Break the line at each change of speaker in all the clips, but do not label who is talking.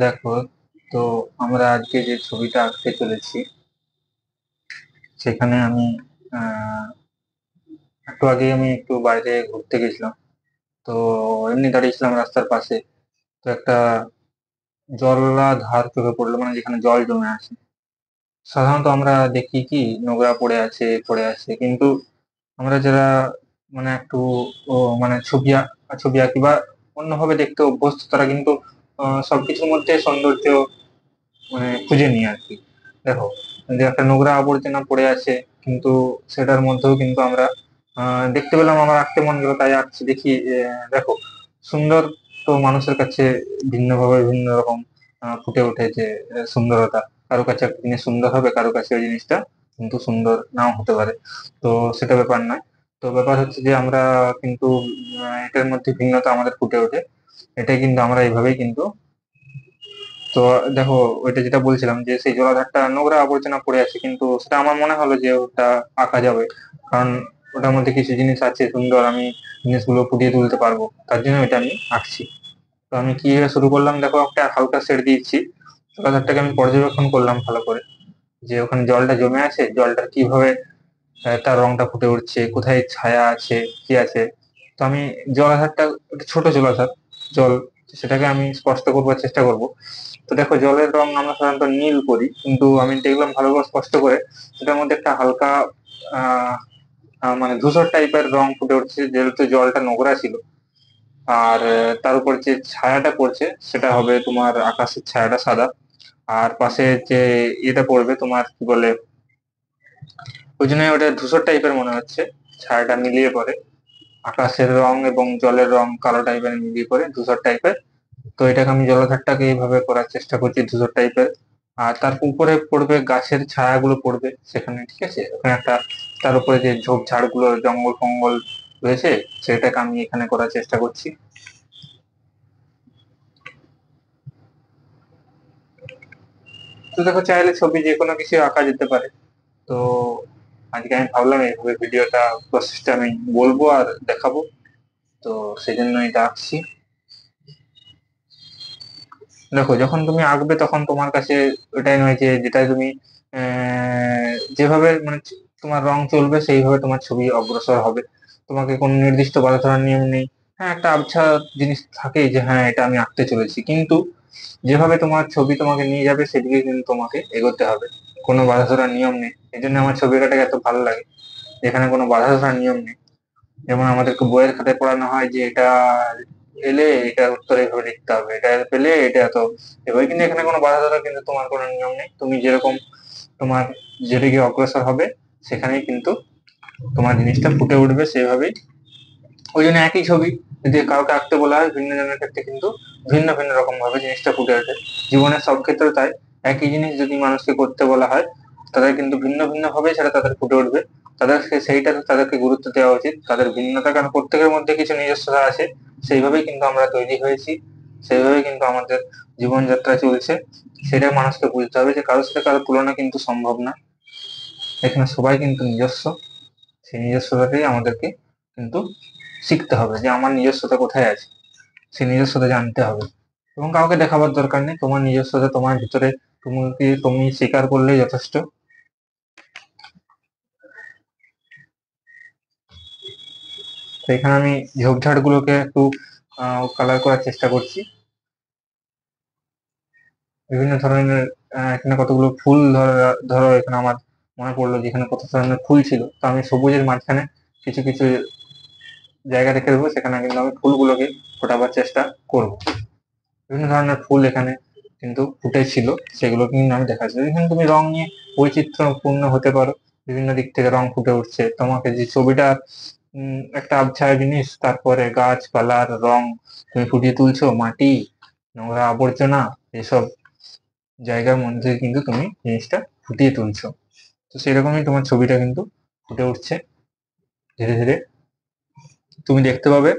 দেখো, তো আমরা আজকে যে ছবিটা আঁকতে চলেছি সেখানে আমি আহ একটু আগে আমি একটু বাইরে ঘুরতে গেছিলাম। তো এমনি দাঁড়িয়েছিলাম রাস্তার পাশে। তো একটা জলাধার চোখে পড়লো, মানে যেখানে জল জমে আছে। সাধারণত আমরা দেখি কি নোংরা পড়ে আছে কিন্তু আমরা যারা মানে একটু মানে ছবি আঁকি বা অন্যভাবে দেখতে অভ্যস্ত, তারা কিন্তু সবকিছুর মধ্যে সৌন্দর্য মানে খুঁজে নিই আর কি। দেখো, যে একটা নোংরা আবর্জনা পড়ে আছে, কিন্তু সেটার মধ্যেও কিন্তু আমরা দেখতে পেলাম, আমার আঁকতে মন গেল তাই আঁকছি। দেখি দেখো, সুন্দর তো মানুষের কাছে ভিন্নভাবে ভিন্ন রকম ফুটে ওঠে যে সুন্দরতা। কারো কাছে একটা জিনিস সুন্দর হবে, কারো কাছে ওই জিনিসটা কিন্তু সুন্দর নাও হতে পারে। তো সেটা ব্যাপার নয়। তো ব্যাপার হচ্ছে যে আমরা কিন্তু এটার মধ্যে ভিন্নতা আমাদের ফুটে ওঠে। এটাই কিন্তু আমরা এইভাবেই কিন্তু। তো দেখো, ওইটা যেটা বলছিলাম যে সেই জলাধারটা নোংরা আবর্জনা পড়ে আছে, কিন্তু সেটা আমার মনে হলো যে ওটা আঁকা যাবে। কারণ ওটার মধ্যে কিছু জিনিস আছে সুন্দর, আমি জিনিসগুলো ফুটিয়ে তুলতে পারবো, তার জন্য এটা আমি আঁকছি। তো আমি কিভাবে শুরু করলাম, দেখো, একটা হালকা শেড দিয়েছি। জলাধারটাকে আমি পর্যবেক্ষণ করলাম ভালো করে, যে ওখানে জলটা জমে আছে, জলটা কিভাবে তার রংটা ফুটে উঠছে, কোথায় ছায়া আছে, কি আছে। তো আমি জলাধারটা, একটা ছোট জলাধার, জল, সেটাকে আমি স্পষ্ট করবার চেষ্টা করব। তো দেখো, জলের রং আমরা সাধারণত নীল করি, কিন্তু আমি দেখলাম ভালো করে স্পষ্ট করে সেটার মধ্যে একটা হালকা আহ মানে ধূসর টাইপের রং ফুটে উঠছে, যেহেতু জলটা নোংরা ছিল। আর তার উপর যে ছায়াটা পড়ছে সেটা হবে তোমার আকাশের ছায়াটা সাদা। আর পাশে যে এটা পড়বে তোমার কি বলে, ওই জন্য ওটা ধূসর টাইপের মনে হচ্ছে। ছায়াটা মিলিয়ে পড়ে আকাশের রং এবং জলের রং কালো টাইপের মিলিয়ে পড়ে ধূসর টাইপের। তো এটাকে আমি জলাধারটাকে এইভাবে করার চেষ্টা করছি ধূসর টাইপের। আর তার উপরে পড়বে গাছের ছায়াগুলো পড়বে সেখানে, ঠিক আছে, ওখানে একটা, তার উপরে যে ঝোপঝাড় গুলো, জঙ্গল ফঙ্গল রয়েছে, সেটাকে আমি এখানে করার চেষ্টা করছি। তো দেখো, চাইলে ছবি যে কোনো কিছু আঁকা যেতে পারে। তো আজকে আমি ভাবলাম এইভাবে ভিডিওটা, প্রসেসটা আমি বলবো আর দেখাবো। তো সেই জন্য এটা আঁকছি। দেখো, যখন তুমি আঁকবে তখন তোমার কাছে ওটাই নয় যে যেটা তুমি যেভাবে মানে তোমার রং চলবে সেইভাবে তোমার ছবি অগ্রসর হবে। তোমাকে কোনো নির্দিষ্ট বাঁধা ধরার নিয়ম নেই। হ্যাঁ, একটা আবছা জিনিস থাকেই যে হ্যাঁ এটা আমি আঁকতে চলেছি, কিন্তু যেভাবে তোমার ছবি তোমাকে নিয়ে যাবে সেদিকে কিন্তু তোমাকে এগোতে হবে। কোনো বাঁধা ধরার নিয়ম নেই, এই জন্য আমার ছবি আঁকাটাকে এত ভালো লাগে। এখানে কোনো বাঁধা ধরার নিয়ম নেই। যেমন আমাদেরকে বইয়ের খাতায় পড়ানো হয় যে এটা এলে এটা উত্তর এইভাবে লিখতে হবে, এটা পেলে এটা এত এভাবে, কিন্তু এখানে কোনো বাধা ধরা কিন্তু তোমার কোনো নিয়ম নেই। তুমি যেরকম তোমার যেদিকে অগ্রসর হবে সেখানেই কিন্তু তোমার জিনিসটা ফুটে উঠবে সেভাবেই। ওই জন্য একই ছবি যদি কাউকে আঁকতে বলা হয়, ভিন্ন জনের ক্ষেত্রে কিন্তু ভিন্ন ভিন্ন রকম ভাবে জিনিসটা ফুটে ওঠে। জীবনের সব ক্ষেত্রে তাই। একই জিনিস যদি মানুষকে করতে বলা হয়, তাদের কিন্তু ভিন্ন ভিন্ন ভাবে সেটা তাদের ফুটে উঠবে। সেইটা তাদেরকে গুরুত্ব দেওয়া উচিত, তাদের ভিন্নতা, কারণ প্রত্যেকের মধ্যে কিছু নিজস্বতা আছে। সেইভাবেই কিন্তু আমরা তৈরি হয়েছি, সেইভাবেই কিন্তু আমাদের জীবনযাত্রা চলছে। সেটা মানুষকে বুঝতে হবে যে কারোর সাথে কারোর তুলনা কিন্তু সম্ভব না। এখানে সবাই কিন্তু নিজস্ব। সেই নিজস্বতাটাই আমাদেরকে কিন্তু শিখতে হবে, যে আমার নিজস্বতা কোথায় আছে, সেই নিজস্বতা জানতে হবে। এবং কাউকে দেখাবার দরকার নেই, তোমার নিজস্বতা তোমার ভিতরে, তুমি স্বীকার করলেই যথেষ্ট। তো এখানে আমি ঝোপঝাড় গুলোকে একটু কালার করার চেষ্টা করছি বিভিন্ন ধরনের। এখানে কতগুলো ফুল, ধরো ধরো এখানে আমার মনে পড়লো যে এখানে কত ধরনের ফুল ছিল, তো আমি সবুজের মাঝখানে কিছু কিছু জায়গা রেখে দেবো, সেখানে কিন্তু আমি ফুলগুলোকে ফোটাবার চেষ্টা করব। বিভিন্ন ধরনের ফুল এখানে কিন্তু ফুটেছিল, সেগুলো কিন্তু আমি দেখাচ্ছি। এখানে তুমি রং নিয়ে বৈচিত্র্যপূর্ণ হতে পারো, বিভিন্ন দিক থেকে রং ফুটে উঠছে তোমাকে যে ছবিটা। একটা আবছা জিনিস, তারপরে গাছপালার রং তুমি ফুটিয়ে তুলছো, মাটি, নোংরা আবর্জনা, এসব জায়গার মধ্যে কিন্তু তুমি জিনিসটা ফুটিয়ে তুলছো। তো সেরকমই তোমার ছবিটা কিন্তু ফুটে উঠছে ধীরে ধীরে, তুমি দেখতে পাবে।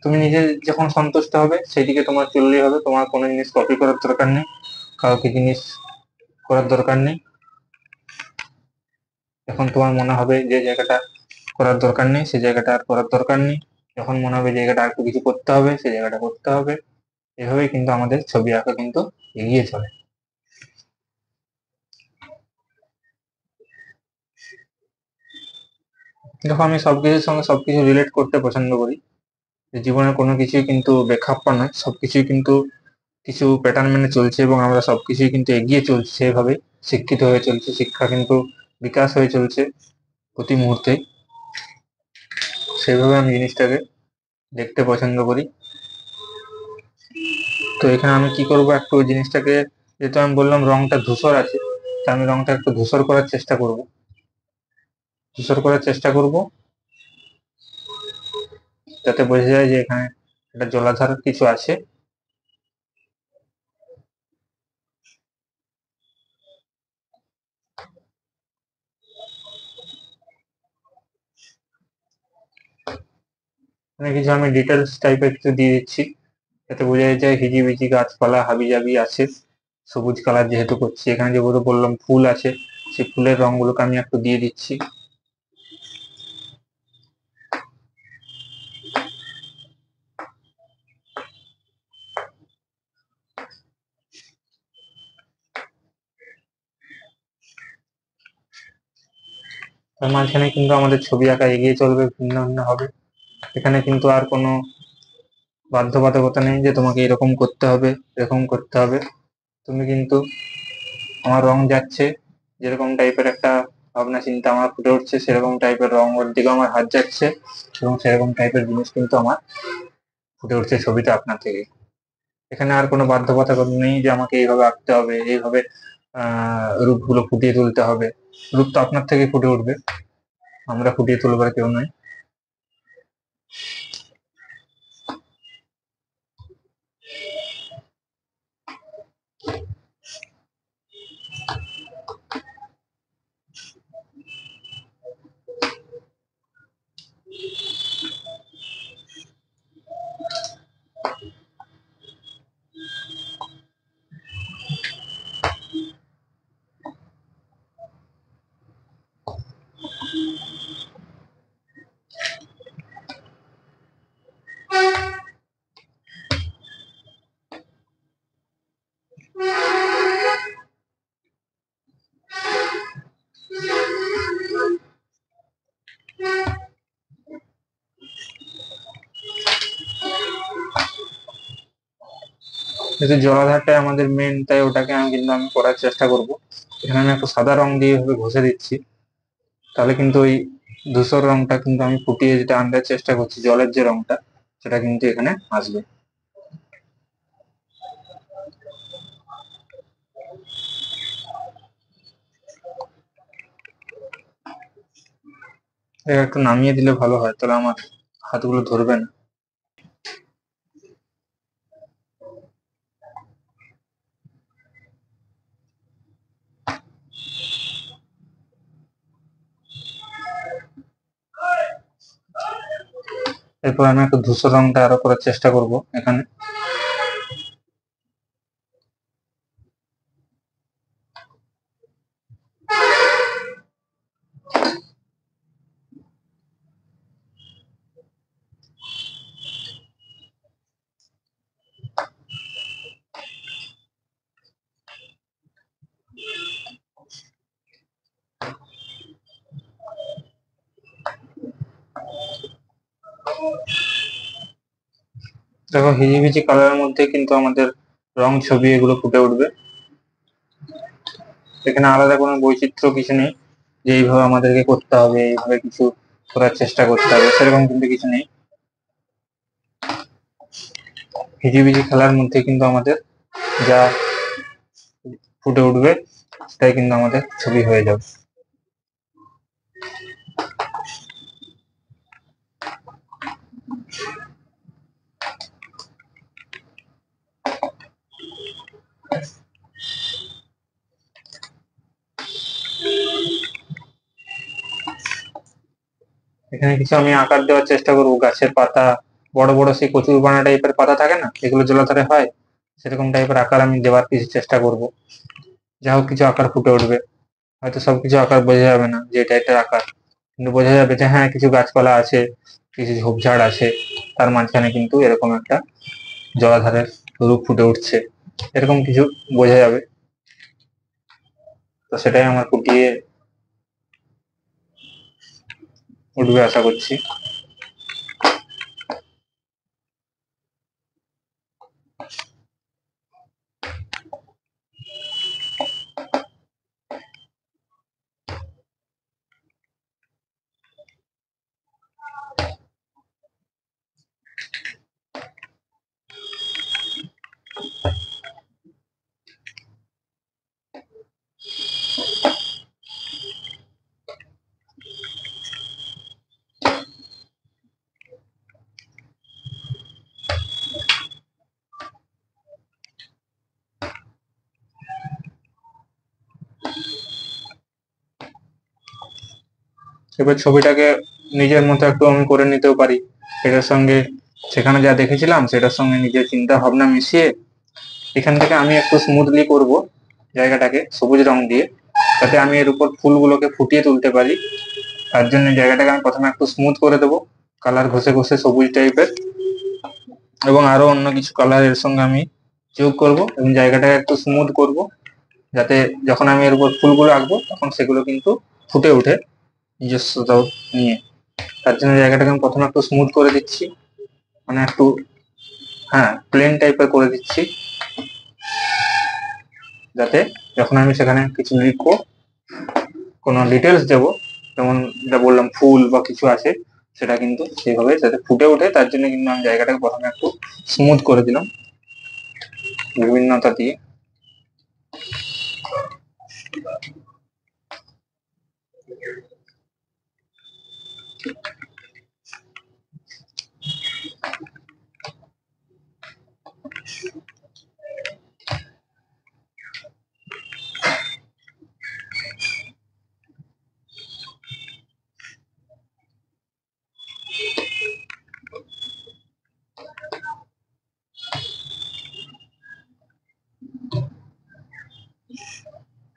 তুমি নিজে যখন সন্তুষ্ট হবে সেদিকে তোমার চললেই হবে, তোমার কোনো জিনিস কপি করার দরকার নেই, কাউকে জিনিস করার দরকার নেই। যখন তোমার মনে হবে যে জায়গাটা করার দরকার নেই, সেই জায়গাটা আর করার দরকার নেই। যখন মনে হবে জায়গাটা আর একটু কিছু করতে হবে, সেই জায়গাটা করতে হবে। এভাবেই কিন্তু আমাদের ছবি আঁকা কিন্তু এগিয়ে চলে। দেখো, আমি সবকিছুর সঙ্গে সবকিছু রিলেট করতে পছন্দ করি। জীবনের কোনো কিছুই কিন্তু বেখাপ্পা নয়, সবকিছুই কিন্তু কিছু প্যাটার্ন মেনে চলছে এবং আমরা সবকিছুই কিন্তু এগিয়ে চলছি সেভাবে। শিক্ষিত হয়ে চলছে, শিক্ষা কিন্তু বিকাশ হয়ে চলছে প্রতি মুহূর্তেই। সেভাবে আমি জিনিসটাকে দেখতে পছন্দ করি। তো এখানে আমি কি করব, একটু ওই জিনিসটাকে, যেহেতু আমি বললাম রংটা ধূসর আছে, তা আমি রংটা একটু ধূসর করার চেষ্টা করব। যাতে বোঝা যায় যে এখানে একটা জলাধার কিছু আছে। মানে কিছু আমি ডিটেলস টাইপের কিছু দিয়ে দিচ্ছি, যাতে বোঝা যায় হিজিবিজি গাছপালা হাবিজাবি আছে। সবুজ কালার যেহেতু করছি, এখানে যেহেতু বললাম ফুল আছে, সেই ফুলের রংগুলোকে আমি একটু দিয়ে দিচ্ছি। তার মাঝখানে কিন্তু আমাদের ছবি আঁকা এগিয়ে চলবে ভিন্ন ভিন্ন হবে। এখানে কিন্তু আর কোনো বাধ্যবাধকতা নেই যে তোমাকে এরকম করতে হবে, এরকম করতে হবে। তুমি কিন্তু, আমার রং যাচ্ছে যেরকম টাইপের একটা ভাবনা চিন্তা আমার ফুটে উঠছে, সেরকম টাইপের রং ওর দিকে আমার হাত যাচ্ছে, এবং সেরকম টাইপের জিনিস কিন্তু আমার ফুটে উঠছে ছবিটা আপনার থেকে। এখানে আর কোনো বাধ্যবাধকতা নেই যে আমাকে এইভাবে আঁকতে হবে, এইভাবে রূপগুলো ফুটিয়ে তুলতে হবে। রূপ তো আপনার থেকে ফুটে উঠবে, আমরা ফুটিয়ে তুলবার কেউ নয়। যেহেতু জলাধারটাই আমাদের মেন, তাই ওটাকে আমি করার চেষ্টা করব। এখানে আমি একটু সাদা রং দিয়ে এভাবে ঘষে দিচ্ছি, তাহলে কিন্তু ওই ধূসর রংটা কিন্তু আমি ফুটিয়ে যেটা আনবার চেষ্টা করছি, জলের যে রংটা, সেটা কিন্তু এখানে আসবে। এটা একটু নামিয়ে দিলে ভালো হয়, তাহলে আমার হাতগুলো ধরবে না। এরপর আমি একটু ধূসর রংটা আরো করার চেষ্টা করব এখানে। দেখো, হিজিবিজি কালারের মধ্যে কিন্তু আমাদের রং ছবি এগুলো ফুটে উঠবে। এখানে আলাদা কোনো বৈচিত্র্য কিছু নেই যে এইভাবে আমাদেরকে করতে হবে, এইভাবে কিছু করার চেষ্টা করতে হবে, সেরকম কিন্তু কিছু নেই। হিজিবিজি খেলার মধ্যে কিন্তু আমাদের যা ফুটে উঠবে সেটাই কিন্তু আমাদের ছবি হয়ে যাবে। এখানে কিছু আমি আকার দেওয়ার চেষ্টা করবো, গাছের পাতা, বড় বড় সেই কচুরপানা টাইপের পাতা থাকে না, এগুলো জলাধারে হয়, সেরকম টাইপের আকার আমি দেওয়ার কিছু চেষ্টা করব। যা হোক, কিছু আকার ফুটে উঠবে। হয়তো সবকিছু আকার বোঝা যাবে না যে এটা একটা আকার, কিন্তু বোঝা যাবে যে হ্যাঁ, কিছু গাছপালা আছে, কিছু ঝোপঝাড় আছে, তার মাঝখানে কিন্তু এরকম একটা জলাধারের রূপ ফুটে উঠছে, এরকম কিছু বোঝা যাবে। তো সেটাই আমার ফুটিয়ে উঠবে আশা করছি। এবার ছবিটাকে নিজের মতো একটু আমি করে নিতেও পারি, এটার সঙ্গে সেখানে যা দেখেছিলাম সেটার সঙ্গে নিজের চিন্তা ভাবনা মিশিয়ে এখান থেকে আমি একটু স্মুথলি করব জায়গাটাকে সবুজ রং দিয়ে, যাতে আমি এর উপর ফুলগুলোকে ফুটিয়ে তুলতে পারি। তার জন্য জায়গাটাকে আমি প্রথমে একটু স্মুথ করে দেবো, কালার ঘষে ঘষে সবুজ টাইপের, এবং আরো অন্য কিছু কালার এর সঙ্গে আমি যোগ করব এবং জায়গাটাকে একটু স্মুথ করব, যাতে যখন আমি এর উপর ফুলগুলো আঁকবো তখন সেগুলো কিন্তু ফুটে ওঠে নিজস্বতা নিয়ে। তার জন্য জায়গাটাকে আমি প্রথমে একটু স্মুথ করে দিচ্ছি, মানে একটু, হ্যাঁ, প্লেন টাইপের করে দিচ্ছি, যাতে যখন আমি সেখানে কিছু লিখবো, কোনো ডিটেলস দেবো, যেমন যেটা বললাম ফুল বা কিছু আছে, সেটা কিন্তু সেইভাবে যাতে ফুটে ওঠে। তার জন্য কিন্তু আমি জায়গাটাকে প্রথমে একটু স্মুথ করে দিলাম বিভিন্নতা দিয়ে।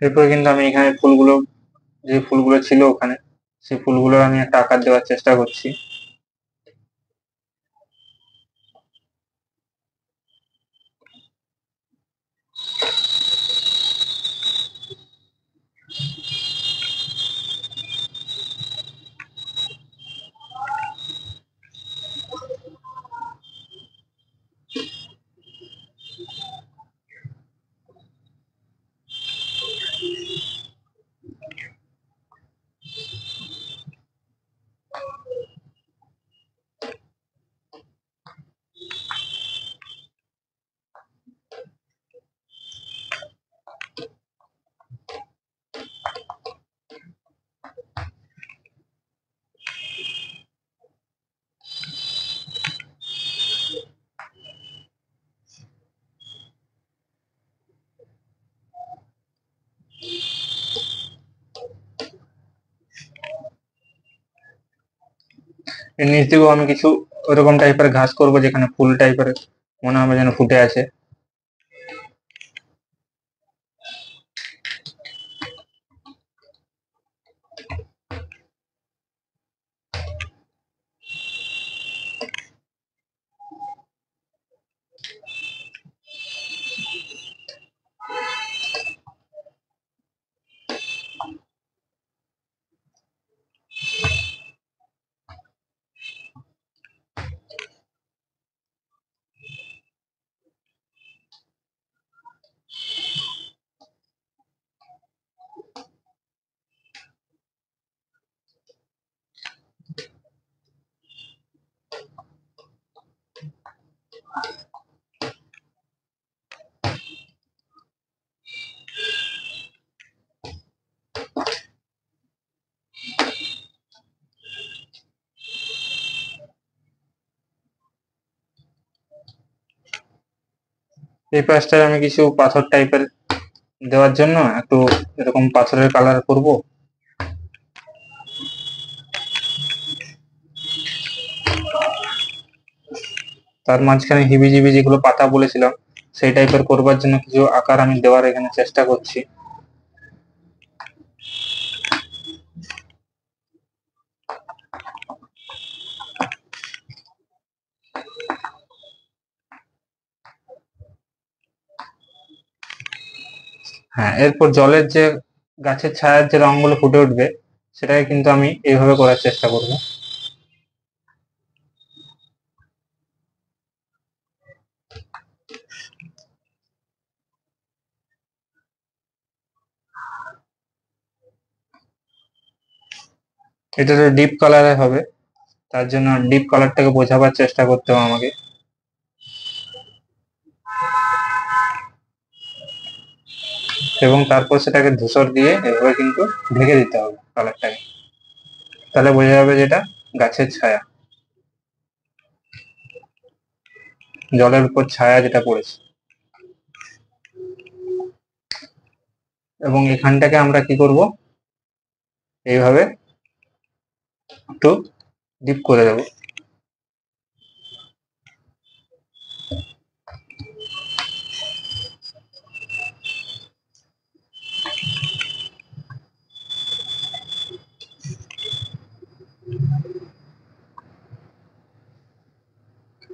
এরপরে কিন্তু আমি এখানে ফুলগুলো, যে ফুলগুলো ছিল ওখানে, সেই ফুলগুলোর আমি একটা আকার দেওয়ার চেষ্টা করছি। এর নিচ দিকেও আমি কিছু ওরকম টাইপের ঘাস করব, যেখানে ফুল টাইপের মনে হবে যেন ফুটে আছে। এই পাশটায় আমি কিছু পাথর টাইপের দেওয়ার জন্য একটু এরকম পাথরের কালার করব। তার মাঝখানে হিবিজিবি যেগুলো পাতা বলেছিলাম, সেই টাইপের করবার জন্য কিছু আকার আমি দেওয়ার এখানে চেষ্টা করছি। হ্যাঁ, এরপর জলের যে গাছের ছায়ার যে রঙগুলো ফুটে উঠবে সেটাকে কিন্তু আমি এইভাবে করার চেষ্টা করব। এটা তো ডিপ কালারে হবে, তার জন্য ডিপ কালারটাকে বোঝাবার চেষ্টা করতে হবে আমাকে। এবং তারপর সেটাকে ধূসর দিয়ে এভাবে কিন্তু ঢেকে দিতে হবে কালারটাকে, তাহলে বোঝা যাবে যেটা গাছের ছায়া, জলের উপর ছায়া যেটা পড়েছে। এবং এখানটাকে আমরা কি করব, এইভাবে একটু ডিপ করে দেব।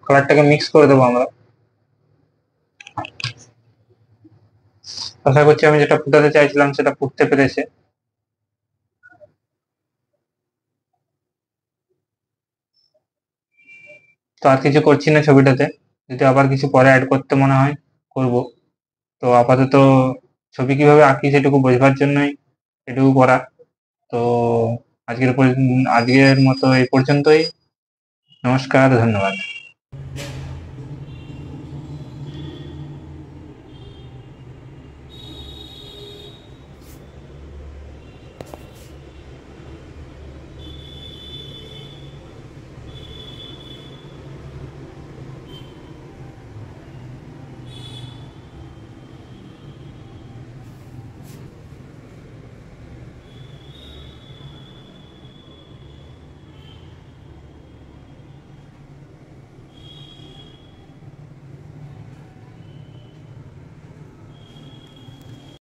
কালারটাকে মিক্স করে দেবো আমরা। আশা করছি আমি যেটা ফুটাতে চাইছিলাম সেটা ফুটতে পেরেছে। তো আর কিছু করছি না ছবিটাতে, যদি আবার কিছু পরে অ্যাড করতে মনে হয় করব। তো আপাতত ছবি কিভাবে আঁকি সেটুকু বোঝবার জন্যই এটুকু করা। তো আজকের মতো এই পর্যন্তই। নমস্কার, ধন্যবাদ।